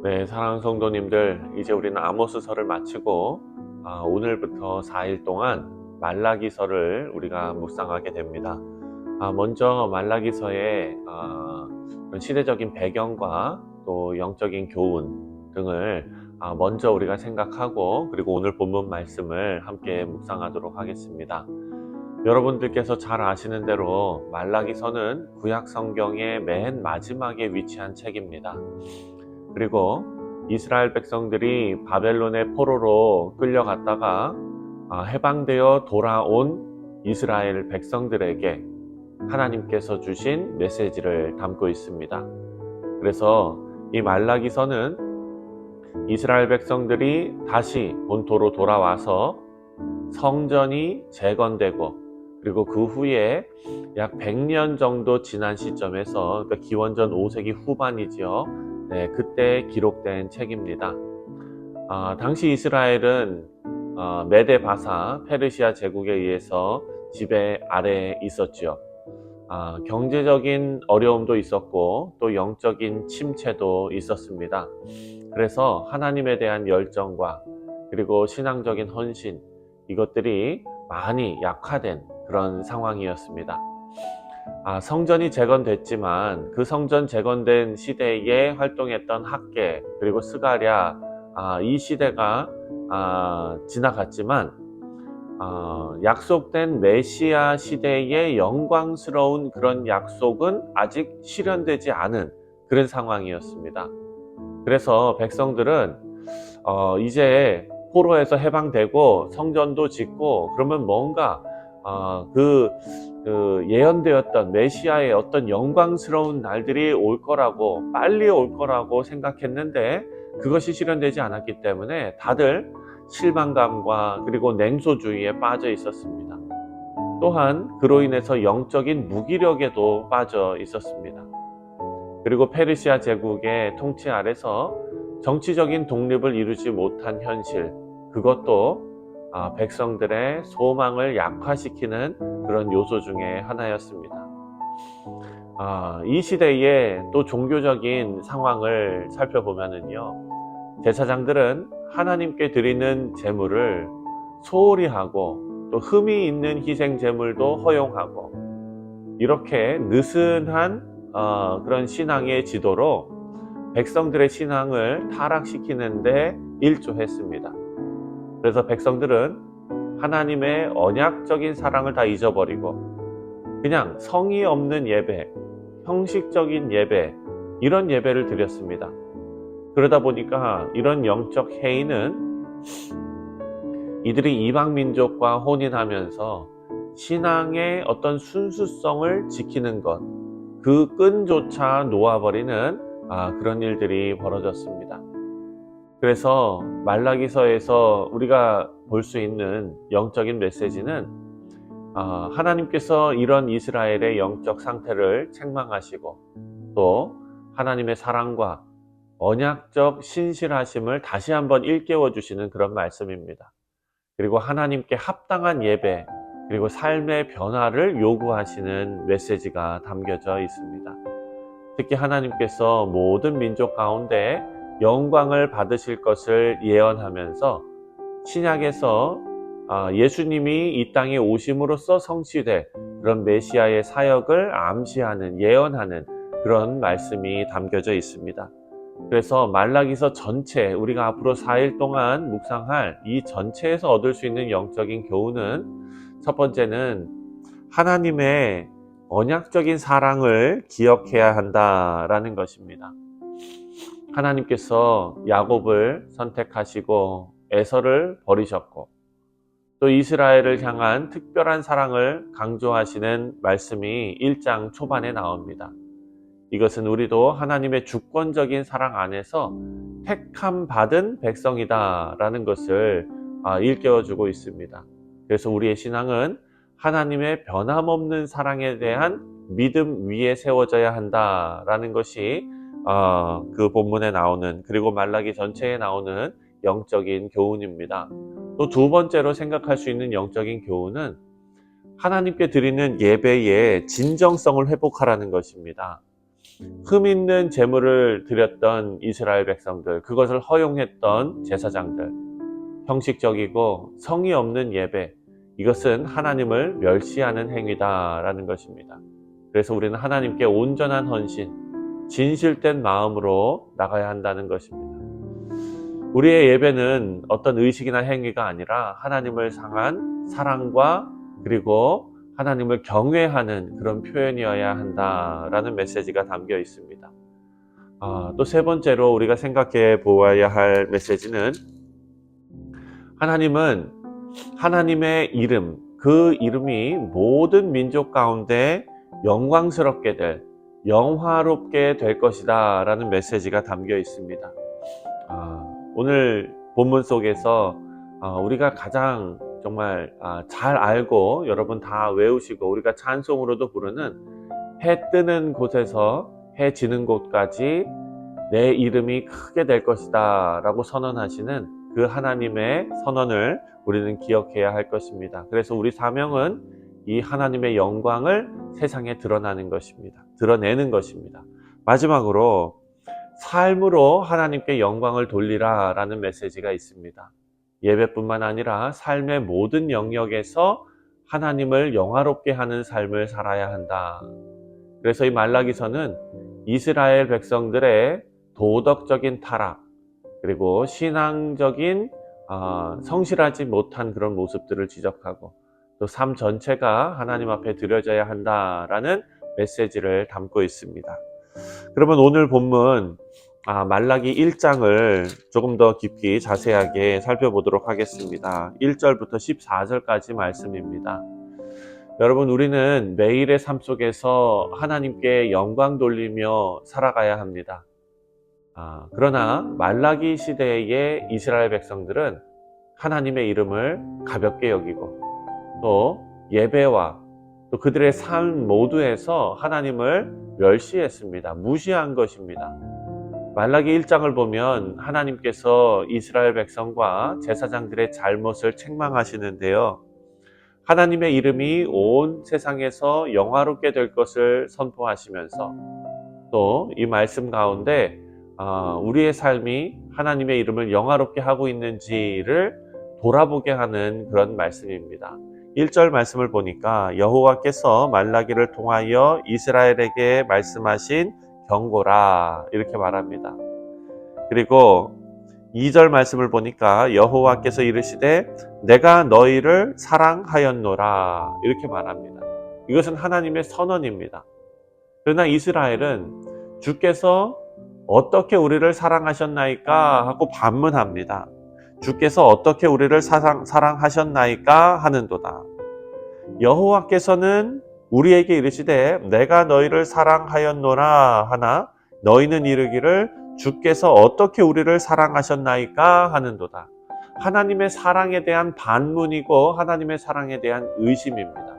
네, 사랑하는 성도님들, 이제 우리는 아모스서를 마치고 오늘부터 4일 동안 말라기서를 우리가 묵상하게 됩니다. 먼저 말라기서의 그런 시대적인 배경과 또 영적인 교훈 등을 먼저 우리가 생각하고, 그리고 오늘 본문 말씀을 함께 묵상하도록 하겠습니다. 여러분들께서 잘 아시는 대로 말라기서는 구약 성경의 맨 마지막에 위치한 책입니다. 그리고 이스라엘 백성들이 바벨론의 포로로 끌려갔다가 해방되어 돌아온 이스라엘 백성들에게 하나님께서 주신 메시지를 담고 있습니다. 그래서 이 말라기서는 이스라엘 백성들이 다시 본토로 돌아와서 성전이 재건되고, 그리고 그 후에 약 100년 정도 지난 시점에서, 그러니까 기원전 5세기 후반이지요. 네, 그때 기록된 책입니다. 당시 이스라엘은 메데 바사 페르시아 제국에 의해서 지배 아래에 있었죠. 경제적인 어려움도 있었고 또 영적인 침체도 있었습니다. 그래서 하나님에 대한 열정과 그리고 신앙적인 헌신, 이것들이 많이 약화된 그런 상황이었습니다. 성전이 재건됐지만 그 성전 재건된 시대에 활동했던 학계 그리고 스가랴, 이 시대가 지나갔지만 약속된 메시아 시대의 영광스러운 그런 약속은 아직 실현되지 않은 그런 상황이었습니다. 그래서 백성들은 이제 포로에서 해방되고 성전도 짓고 그러면 뭔가 그 예언되었던 메시아의 어떤 영광스러운 날들이 올 거라고, 빨리 올 거라고 생각했는데 그것이 실현되지 않았기 때문에 다들 실망감과 그리고 냉소주의에 빠져 있었습니다. 또한 그로 인해서 영적인 무기력에도 빠져 있었습니다. 그리고 페르시아 제국의 통치 아래서 정치적인 독립을 이루지 못한 현실, 그것도 백성들의 소망을 약화시키는 그런 요소 중에 하나였습니다. 이 시대의 또 종교적인 상황을 살펴보면은요, 제사장들은 하나님께 드리는 제물을 소홀히 하고 또 흠이 있는 희생 제물도 허용하고, 이렇게 느슨한 그런 신앙의 지도로 백성들의 신앙을 타락시키는데 일조했습니다. 그래서 백성들은 하나님의 언약적인 사랑을 다 잊어버리고 그냥 성의 없는 예배, 형식적인 예배, 이런 예배를 드렸습니다. 그러다 보니까 이런 영적 해이는 이들이 이방 민족과 혼인하면서 신앙의 어떤 순수성을 지키는 것, 그 끈조차 놓아버리는 그런 일들이 벌어졌습니다. 그래서 말라기서에서 우리가 볼 수 있는 영적인 메시지는 하나님께서 이런 이스라엘의 영적 상태를 책망하시고 또 하나님의 사랑과 언약적 신실하심을 다시 한번 일깨워 주시는 그런 말씀입니다. 그리고 하나님께 합당한 예배 그리고 삶의 변화를 요구하시는 메시지가 담겨져 있습니다. 특히 하나님께서 모든 민족 가운데 영광을 받으실 것을 예언하면서 신약에서 예수님이 이 땅에 오심으로써 성취될 그런 메시아의 사역을 암시하는, 예언하는 그런 말씀이 담겨져 있습니다. 그래서 말라기서 전체, 우리가 앞으로 4일 동안 묵상할 이 전체에서 얻을 수 있는 영적인 교훈은, 첫 번째는 하나님의 언약적인 사랑을 기억해야 한다라는 것입니다. 하나님께서 야곱을 선택하시고 에서를 버리셨고 또 이스라엘을 향한 특별한 사랑을 강조하시는 말씀이 1장 초반에 나옵니다. 이것은 우리도 하나님의 주권적인 사랑 안에서 택함 받은 백성이다 라는 것을 일깨워주고 있습니다. 그래서 우리의 신앙은 하나님의 변함없는 사랑에 대한 믿음 위에 세워져야 한다라는 것이 그 본문에 나오는, 그리고 말라기 전체에 나오는 영적인 교훈입니다. 또 두 번째로 생각할 수 있는 영적인 교훈은 하나님께 드리는 예배의 진정성을 회복하라는 것입니다. 흠 있는 제물을 드렸던 이스라엘 백성들, 그것을 허용했던 제사장들, 형식적이고 성의 없는 예배, 이것은 하나님을 멸시하는 행위다라는 것입니다. 그래서 우리는 하나님께 온전한 헌신, 진실된 마음으로 나가야 한다는 것입니다. 우리의 예배는 어떤 의식이나 행위가 아니라 하나님을 향한 사랑과 그리고 하나님을 경외하는 그런 표현이어야 한다라는 메시지가 담겨 있습니다. 또 세 번째로 우리가 생각해 보아야 할 메시지는, 하나님은 하나님의 이름, 그 이름이 모든 민족 가운데 영광스럽게 될, 영화롭게 될 것이다 라는 메시지가 담겨 있습니다. 오늘 본문 속에서 우리가 가장 정말 잘 알고 여러분 다 외우시고 우리가 찬송으로도 부르는 해 뜨는 곳에서 해 지는 곳까지 내 이름이 크게 될 것이다 라고 선언하시는 그 하나님의 선언을 우리는 기억해야 할 것입니다. 그래서 우리 사명은 이 하나님의 영광을 세상에 드러내는 것입니다. 마지막으로 삶으로 하나님께 영광을 돌리라 라는 메시지가 있습니다. 예배뿐만 아니라 삶의 모든 영역에서 하나님을 영화롭게 하는 삶을 살아야 한다. 그래서 이 말라기서는 이스라엘 백성들의 도덕적인 타락, 그리고 신앙적인 성실하지 못한 그런 모습들을 지적하고, 또 삶 전체가 하나님 앞에 드려져야 한다라는 메시지를 담고 있습니다. 그러면 오늘 본문 말라기 1장을 조금 더 깊이 자세하게 살펴보도록 하겠습니다. 1절부터 14절까지 말씀입니다. 여러분, 우리는 매일의 삶 속에서 하나님께 영광 돌리며 살아가야 합니다. 그러나 말라기 시대의 이스라엘 백성들은 하나님의 이름을 가볍게 여기고 또 예배와 또 그들의 삶 모두에서 하나님을 멸시했습니다. 무시한 것입니다. 말라기 1장을 보면 하나님께서 이스라엘 백성과 제사장들의 잘못을 책망하시는데요. 하나님의 이름이 온 세상에서 영화롭게 될 것을 선포하시면서 또 이 말씀 가운데 우리의 삶이 하나님의 이름을 영화롭게 하고 있는지를 돌아보게 하는 그런 말씀입니다. 1절 말씀을 보니까 여호와께서 말라기를 통하여 이스라엘에게 말씀하신 경고라 이렇게 말합니다. 그리고 2절 말씀을 보니까 여호와께서 이르시되 내가 너희를 사랑하였노라 이렇게 말합니다. 이것은 하나님의 선언입니다. 그러나 이스라엘은 주께서 어떻게 우리를 사랑하셨나이까 하고 반문합니다. 주께서 어떻게 우리를 사랑하셨나이까 하는도다. 여호와께서는 우리에게 이르시되 내가 너희를 사랑하였노라 하나 너희는 이르기를 주께서 어떻게 우리를 사랑하셨나이까 하는도다. 하나님의 사랑에 대한 반문이고 하나님의 사랑에 대한 의심입니다.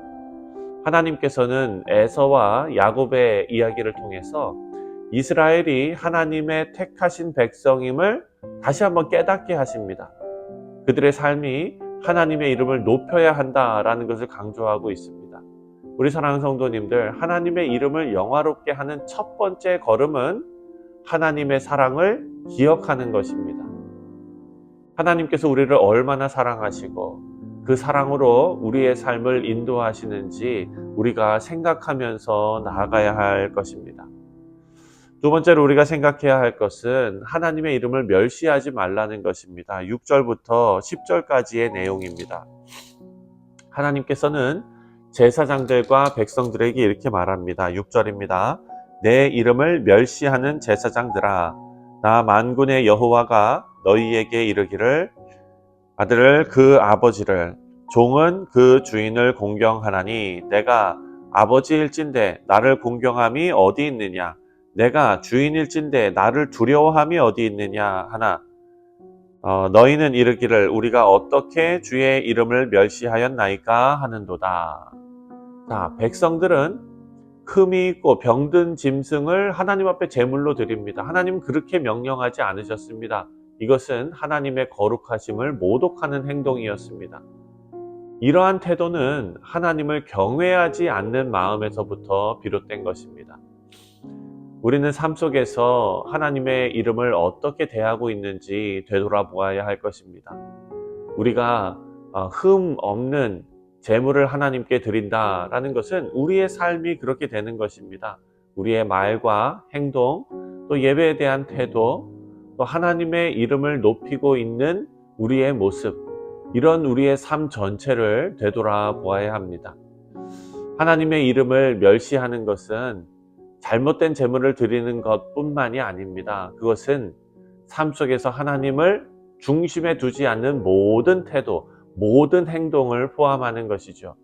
하나님께서는 에서와 야곱의 이야기를 통해서 이스라엘이 하나님의 택하신 백성임을 다시 한번 깨닫게 하십니다. 그들의 삶이 하나님의 이름을 높여야 한다라는 것을 강조하고 있습니다. 우리 사랑하는 성도님들, 하나님의 이름을 영화롭게 하는 첫 번째 걸음은 하나님의 사랑을 기억하는 것입니다. 하나님께서 우리를 얼마나 사랑하시고 그 사랑으로 우리의 삶을 인도하시는지 우리가 생각하면서 나아가야 할 것입니다. 두 번째로 우리가 생각해야 할 것은 하나님의 이름을 멸시하지 말라는 것입니다. 6절부터 10절까지의 내용입니다. 하나님께서는 제사장들과 백성들에게 이렇게 말합니다. 6절입니다. 내 이름을 멸시하는 제사장들아, 나 만군의 여호와가 너희에게 이르기를 아들을 그 아버지를, 종은 그 주인을 공경하나니 내가 아버지일진데 나를 공경함이 어디 있느냐? 내가 주인일진데 나를 두려워함이 어디 있느냐 하나 너희는 이르기를 우리가 어떻게 주의 이름을 멸시하였나이까 하는도다. 자, 백성들은 흠이 있고 병든 짐승을 하나님 앞에 제물로 드립니다. 하나님은 그렇게 명령하지 않으셨습니다. 이것은 하나님의 거룩하심을 모독하는 행동이었습니다. 이러한 태도는 하나님을 경외하지 않는 마음에서부터 비롯된 것입니다. 우리는 삶 속에서 하나님의 이름을 어떻게 대하고 있는지 되돌아보아야 할 것입니다. 우리가 흠 없는 재물을 하나님께 드린다라는 것은 우리의 삶이 그렇게 되는 것입니다. 우리의 말과 행동, 또 예배에 대한 태도, 또 하나님의 이름을 높이고 있는 우리의 모습, 이런 우리의 삶 전체를 되돌아보아야 합니다. 하나님의 이름을 멸시하는 것은 잘못된 재물을 드리는 것뿐만이 아닙니다. 그것은 삶 속에서 하나님을 중심에 두지 않는 모든 태도, 모든 행동을 포함하는 것이죠.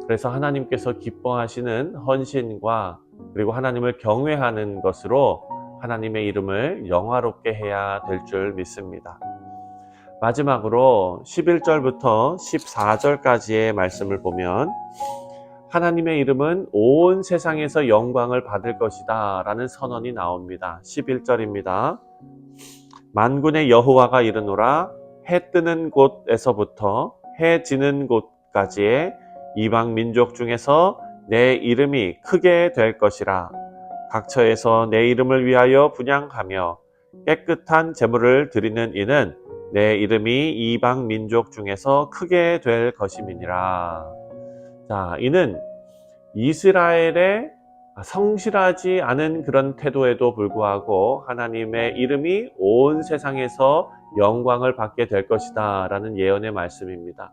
그래서 하나님께서 기뻐하시는 헌신과 그리고 하나님을 경외하는 것으로 하나님의 이름을 영화롭게 해야 될 줄 믿습니다. 마지막으로 11절부터 14절까지의 말씀을 보면 하나님의 이름은 온 세상에서 영광을 받을 것이다 라는 선언이 나옵니다. 11절입니다. 만군의 여호와가 이르노라. 해 뜨는 곳에서부터 해 지는 곳까지의 이방 민족 중에서 내 이름이 크게 될 것이라. 각처에서 내 이름을 위하여 분향하며 깨끗한 제물을 드리는 이는 내 이름이 이방 민족 중에서 크게 될 것임이니라. 자, 이는 이스라엘의 성실하지 않은 그런 태도에도 불구하고 하나님의 이름이 온 세상에서 영광을 받게 될 것이다 라는 예언의 말씀입니다.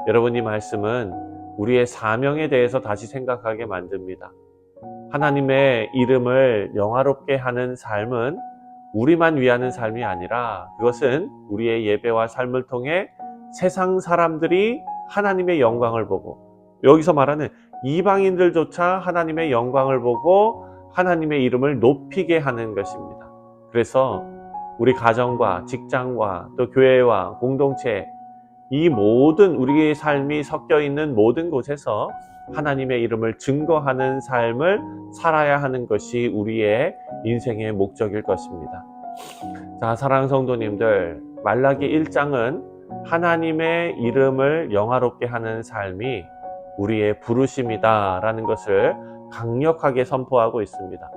여러분, 이 말씀은 우리의 사명에 대해서 다시 생각하게 만듭니다. 하나님의 이름을 영화롭게 하는 삶은 우리만 위하는 삶이 아니라 그것은 우리의 예배와 삶을 통해 세상 사람들이 하나님의 영광을 보고, 여기서 말하는 이방인들조차 하나님의 영광을 보고 하나님의 이름을 높이게 하는 것입니다. 그래서 우리 가정과 직장과 또 교회와 공동체, 이 모든 우리의 삶이 섞여 있는 모든 곳에서 하나님의 이름을 증거하는 삶을 살아야 하는 것이 우리의 인생의 목적일 것입니다. 자, 사랑하는 성도님들, 말라기 1장은 하나님의 이름을 영화롭게 하는 삶이 우리의 부르심이다 라는 것을 강력하게 선포하고 있습니다.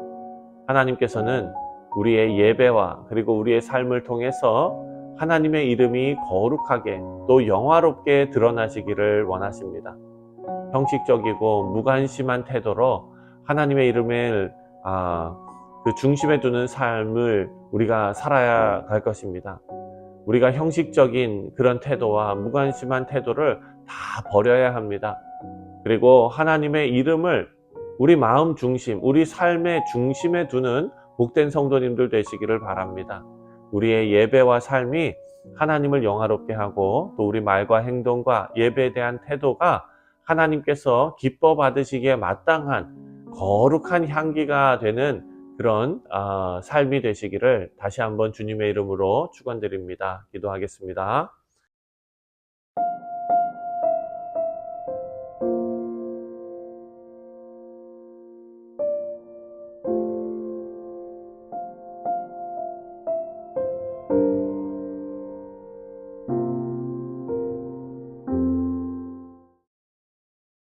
하나님께서는 우리의 예배와 그리고 우리의 삶을 통해서 하나님의 이름이 거룩하게 또 영화롭게 드러나시기를 원하십니다. 형식적이고 무관심한 태도로 하나님의 이름을 그 중심에 두는 삶을 우리가 살아야 할 것입니다. 우리가 형식적인 그런 태도와 무관심한 태도를 다 버려야 합니다. 그리고 하나님의 이름을 우리 마음 중심, 우리 삶의 중심에 두는 복된 성도님들 되시기를 바랍니다. 우리의 예배와 삶이 하나님을 영화롭게 하고 또 우리 말과 행동과 예배에 대한 태도가 하나님께서 기뻐 받으시기에 마땅한 거룩한 향기가 되는 그런 삶이 되시기를 다시 한번 주님의 이름으로 축원드립니다. 기도하겠습니다.